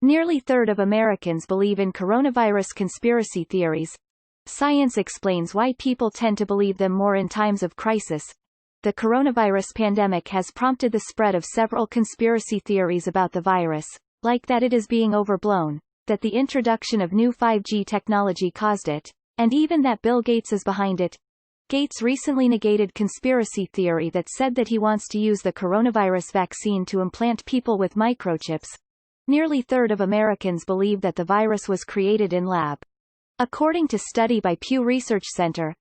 Nearly a third of Americans believe in coronavirus conspiracy theories. Science explains why people tend to believe them more in times of crisis. The coronavirus pandemic has prompted the spread of several conspiracy theories about the virus, like that it is being overblown, that the introduction of new 5G technology caused it, and even that Bill Gates is behind it. Gates recently negated conspiracy theory that said that he wants to use the coronavirus vaccine to implant people with microchips. Nearly a third of Americans believe that the virus was created in lab. According to study by Pew Research Center,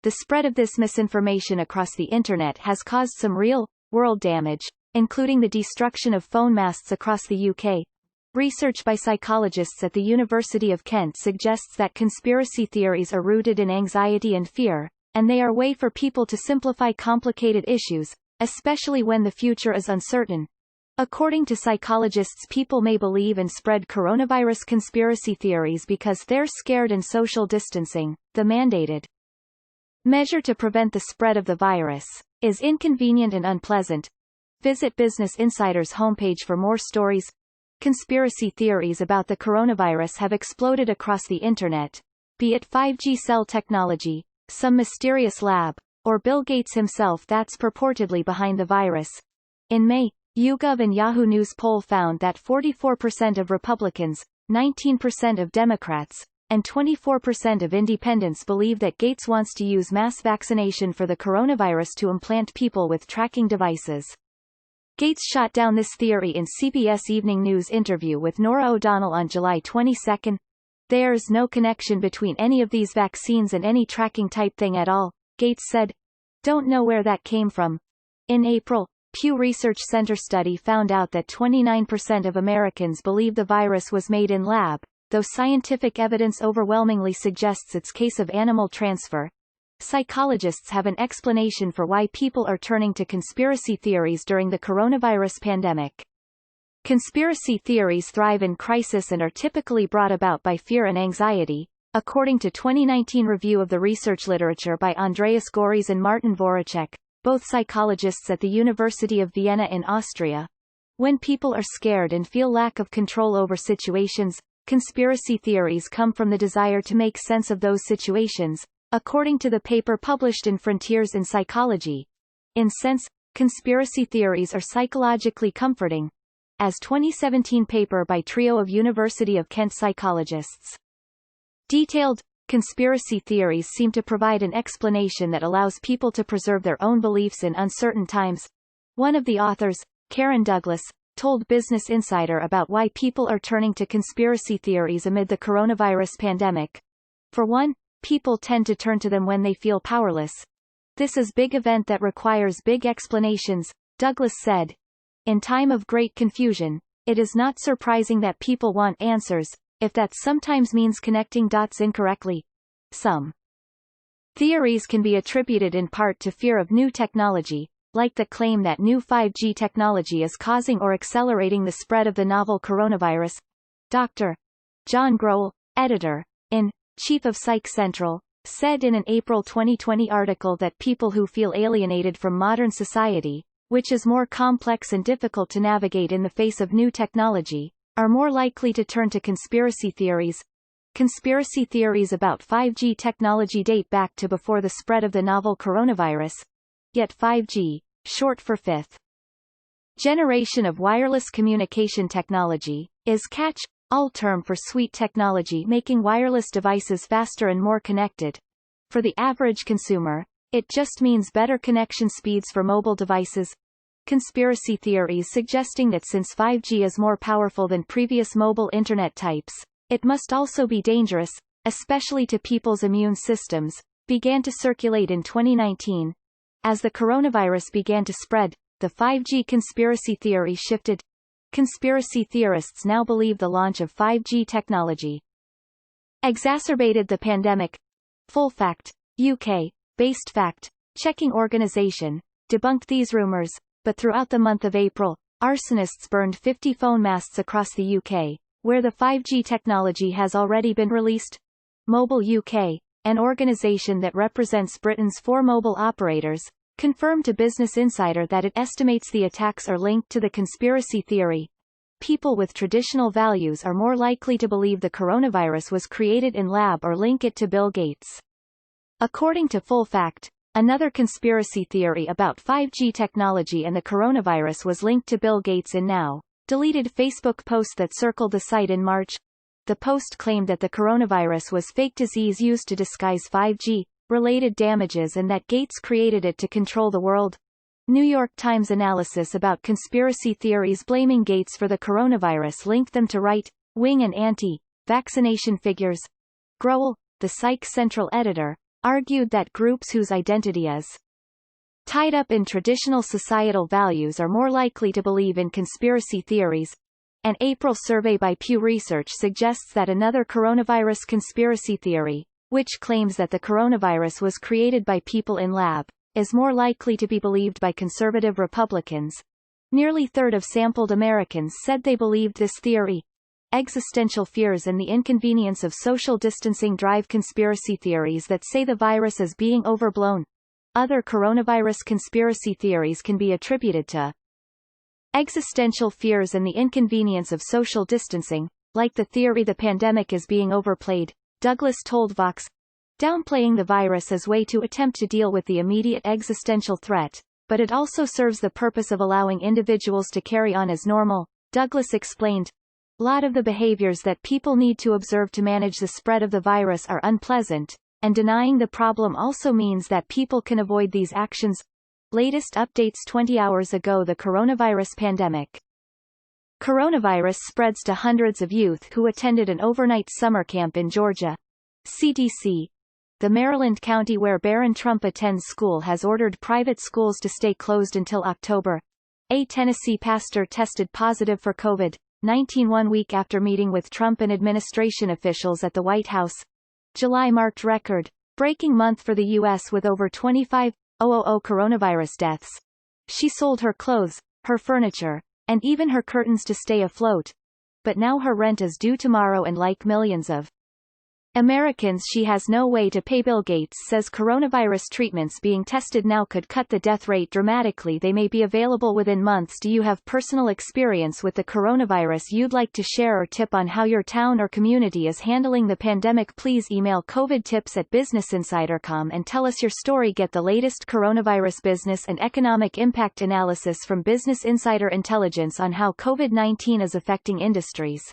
the spread of this misinformation across the internet has caused some real-world damage, including the destruction of phone masts across the UK. Research by psychologists at the University of Kent suggests that conspiracy theories are rooted in anxiety and fear, and they are a way for people to simplify complicated issues, especially when the future is uncertain. According to psychologists, people may believe and spread coronavirus conspiracy theories because they're scared, and social distancing, the mandated measure to prevent the spread of the virus, is inconvenient and unpleasant. Visit Business Insider's homepage for more stories. Conspiracy theories about the coronavirus have exploded across the internet, be it 5G cell technology, some mysterious lab, or Bill Gates himself that's purportedly behind the virus. In May, YouGov and Yahoo News poll found that 44% of Republicans, 19% of Democrats, and 24% of independents believe that Gates wants to use mass vaccination for the coronavirus to implant people with tracking devices. Gates shot down this theory in CBS Evening News interview with Norah O'Donnell on July 22. There's no connection between any of these vaccines and any tracking type thing at all, Gates said. Don't know where that came from. In April, Pew Research Center study found out that 29% of Americans believe the virus was made in lab, though scientific evidence overwhelmingly suggests it's case of animal transfer. Psychologists have an explanation for why people are turning to conspiracy theories during the coronavirus pandemic. Conspiracy theories thrive in crisis and are typically brought about by fear and anxiety, according to 2019 review of the research literature by Andreas Goris and Martin Voracek, both psychologists at the University of Vienna in Austria. When people are scared and feel lack of control over situations, conspiracy theories come from the desire to make sense of those situations, according to the paper published in Frontiers in Psychology. In sense, conspiracy theories are psychologically comforting, as 2017 paper by trio of University of Kent psychologists. Detailed conspiracy theories seem to provide an explanation that allows people to preserve their own beliefs in uncertain times. One of the authors, Karen Douglas, told Business Insider about why people are turning to conspiracy theories amid the coronavirus pandemic. For one, people tend to turn to them when they feel powerless. This is a big event that requires big explanations, Douglas said. In time of great confusion, it is not surprising that people want answers, if that sometimes means connecting dots incorrectly. Some theories can be attributed in part to fear of new technology, like the claim that new 5G technology is causing or accelerating the spread of the novel coronavirus. Dr. John Grohl, editor-in-chief of Psych Central, said in an April 2020 article that people who feel alienated from modern society, which is more complex and difficult to navigate in the face of new technology, are more likely to turn to conspiracy theories. Conspiracy theories about 5G technology date back to before the spread of the novel coronavirus. Yet 5G, short for fifth generation of wireless communication technology, is catch-all term for suite technology making wireless devices faster and more connected. For the average consumer, it just means better connection speeds for mobile devices. Conspiracy theories suggesting that since 5G is more powerful than previous mobile internet types, it must also be dangerous, especially to people's immune systems, began to circulate in 2019. As the coronavirus began to spread, the 5G conspiracy theory shifted. Conspiracy theorists now believe the launch of 5G technology exacerbated the pandemic. FullFact, UK-based fact-checking organization, debunked these rumors, but throughout the month of April, arsonists burned 50 phone masts across the UK, where the 5G technology has already been released. Mobile UK, an organisation that represents Britain's 4 mobile operators, confirmed to Business Insider that it estimates the attacks are linked to the conspiracy theory. people with traditional values are more likely to believe the coronavirus was created in lab or link it to Bill Gates. According to Full Fact, another conspiracy theory about 5G technology and the coronavirus was linked to Bill Gates in now deleted Facebook post that circled the site in March. The post claimed that the coronavirus was fake disease used to disguise 5G related damages and that Gates created it to control the world. New York Times analysis about conspiracy theories blaming Gates for the coronavirus linked them to right-wing and anti-vaccination figures. Grohl, the Psych Central editor, argued that groups whose identity is tied up in traditional societal values are more likely to believe in conspiracy theories. An April survey by Pew Research suggests that another coronavirus conspiracy theory, which claims that the coronavirus was created by people in lab, is more likely to be believed by conservative Republicans. Nearly a third of sampled Americans said they believed this theory. Existential fears and the inconvenience of social distancing drive conspiracy theories that say the virus is being overblown. Other coronavirus conspiracy theories can be attributed to existential fears and the inconvenience of social distancing, like the theory the pandemic is being overplayed, Douglas told Vox. Downplaying the virus is a way to attempt to deal with the immediate existential threat, but it also serves the purpose of allowing individuals to carry on as normal, Douglas explained. A lot of the behaviors that people need to observe to manage the spread of the virus are unpleasant, and denying the problem also means that people can avoid these actions. Latest updates 20 hours ago. The coronavirus pandemic. Coronavirus spreads to hundreds of youth who attended an overnight summer camp in Georgia. CDC. The Maryland county where Barron Trump attends school has ordered private schools to stay closed until October. A Tennessee pastor tested positive for COVID-19 1 week after meeting with Trump and administration officials at the White House. July marked record-breaking month for the U.S. with over 25,000 coronavirus deaths. She sold her clothes, her furniture, and even her curtains to stay afloat. But now her rent is due tomorrow, and like millions of Americans, she has no way to pay. Bill Gates says coronavirus treatments being tested now could cut the death rate dramatically. They may be available within months. Do you have personal experience with the coronavirus you'd like to share or tip on how your town or community is handling the pandemic? Please email covidtips@businessinsider.com and tell us your story. Get the latest coronavirus business and economic impact analysis from Business Insider Intelligence on how COVID-19 is affecting industries.